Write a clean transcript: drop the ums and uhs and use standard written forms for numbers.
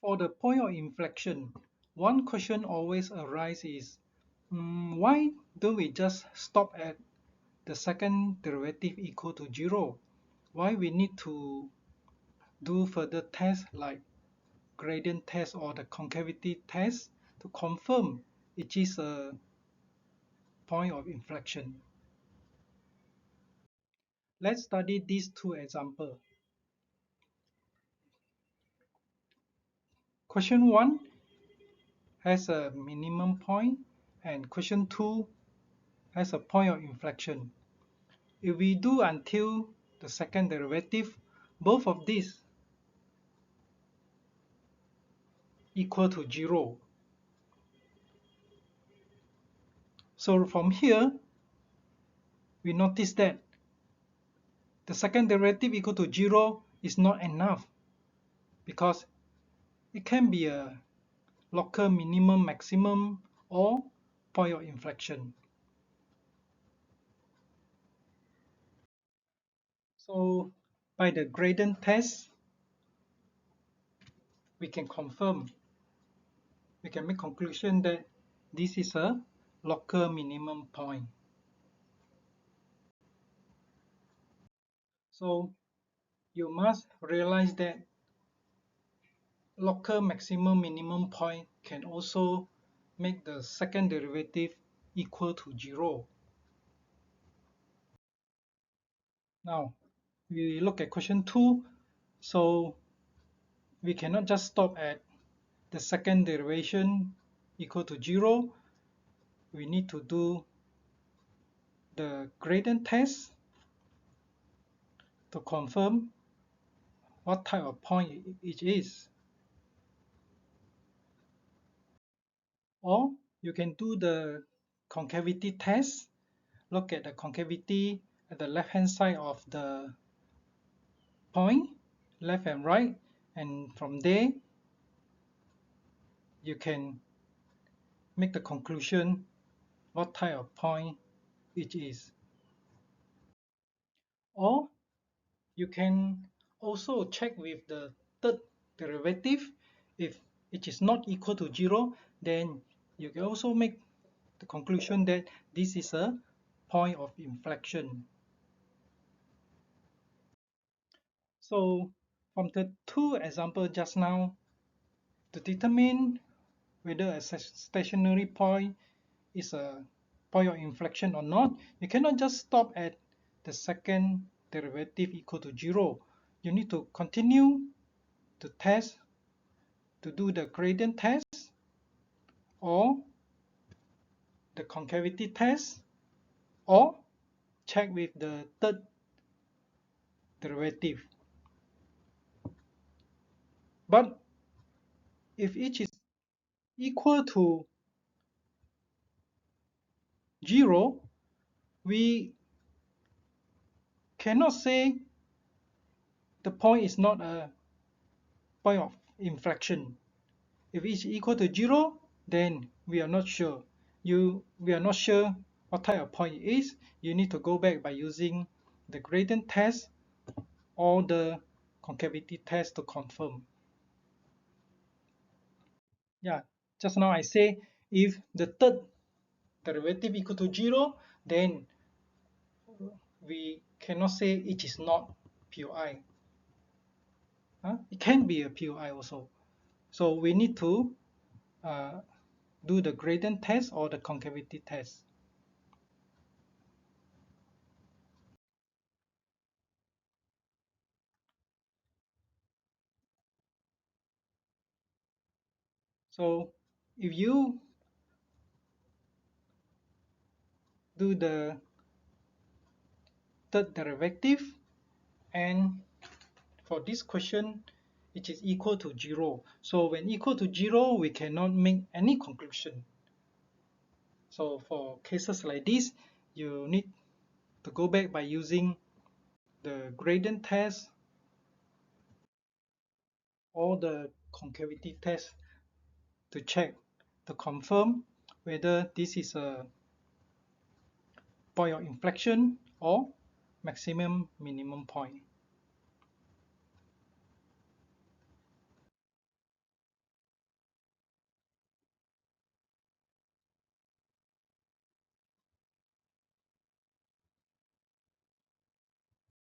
For the point of inflection, one question always arises, why don't we just stop at the second derivative equal to 0? Why we need to do further tests like gradient test or the concavity test to confirm it is a point of inflection? Let's study these two examples. Question 1 has a minimum point and question 2 has a point of inflection. If we do until the second derivative, both of these equal to 0. So from here, we notice that the second derivative equal to 0 is not enough because it can be a local minimum, maximum, or point of inflection. So by the gradient test, we can confirm, we can make conclusion that this is a local minimum point. So you must realize that local maximum minimum point can also make the second derivative equal to 0. Now we look at question 2. So we cannot just stop at the second derivation equal to 0. We need to do the gradient test to confirm what type of point it is. Or you can do the concavity test. Look at the concavity at the left hand side of the point, left and right, and from there you can make the conclusion what type of point it is. Or you can also check with the third derivative. If it is not equal to 0, then you can also make the conclusion that this is a point of inflection. So from the two examples just now, to determine whether a stationary point is a point of inflection or not, you cannot just stop at the second derivative equal to 0. You need to continue to test, to do the gradient test or the concavity test, or check with the third derivative. But if each is equal to 0, we cannot say the point is not a point of inflection. If it's equal to 0, then we are not sure. We are not sure what type of point it is. You need to go back by using the gradient test or the concavity test to confirm. Yeah, just now I say if the third derivative equal to 0, then we cannot say it is not POI. It can be a POI also. So we need to do the gradient test or the concavity test. So if you do the third derivative, and for this question it is equal to 0. So when equal to 0, we cannot make any conclusion. So for cases like this, you need to go back by using the gradient test or the concavity test to check, to confirm whether this is a point of inflection or maximum minimum point.